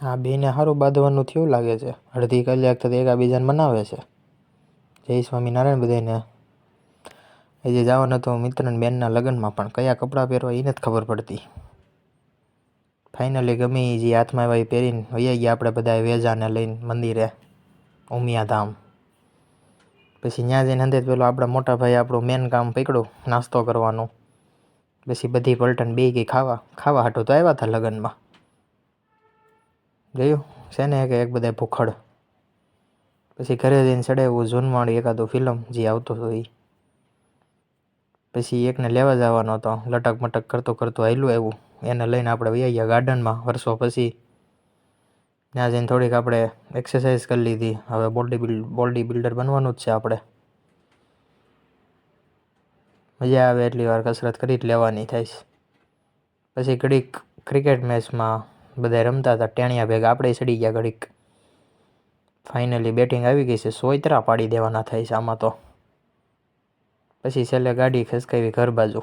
આ બેને સારું બાંધવાનું થયું લાગે છે. અડધી કલાક તો એકાબીજાને મનાવે છે. જય સ્વામિનારાયણ બધાને. હજી જવાનું હતું મિત્રના બેનના લગ્નમાં, પણ કયા કપડાં પહેરવા એ નથી ખબર પડતી. ફાઇનલી ગમે એ જે હાથમાં આવ્યા એ પહેરીને વૈયા ગયા આપણે બધા વેજાને લઈને મંદિરે ઉમિયાધામ. પછી ત્યાં જઈને અંદર પેલો આપણા મોટા ભાઈ આપણું મેન કામ પકડ્યું, નાસ્તો કરવાનું. પછી બધી પલટન બે ગઈ ખાવા હાટું તો આવ્યા હતા લગ્નમાં. જોયું છે ને કે એક બધા ભૂખડ. પછી ઘરે જઈને ચડાવ્યું જૂનવાણી એકાદું ફિલ્મ જે આવતો હતો એ. પછી એકને લેવા જવાનો હતો, લટક મટક કરતો હાલ્યું આવ્યું. એને લઈને આપણે વહી ગયા ગાર્ડનમાં વર્ષો પછી. ત્યાં જઈને થોડીક આપણે એક્સરસાઇઝ કરી લીધી. હવે બોડી બિલ્ડર બનવાનું જ છે આપણે. મજા આવે એટલી વાર કસરત કરી જ લેવાની થાય છે. પછી ઘડીક ક્રિકેટ મેચમાં બધા રમતા હતા ટેણિયા ભેગા, આપણે ચડી ગયા ઘડીક. ફાઇનલી બેટિંગ આવી ગઈ છે, 100 પાડી દેવાના થાય છે આમાં તો. પછી છેલ્લે ગાડી ખસકાવી ઘર બાજુ.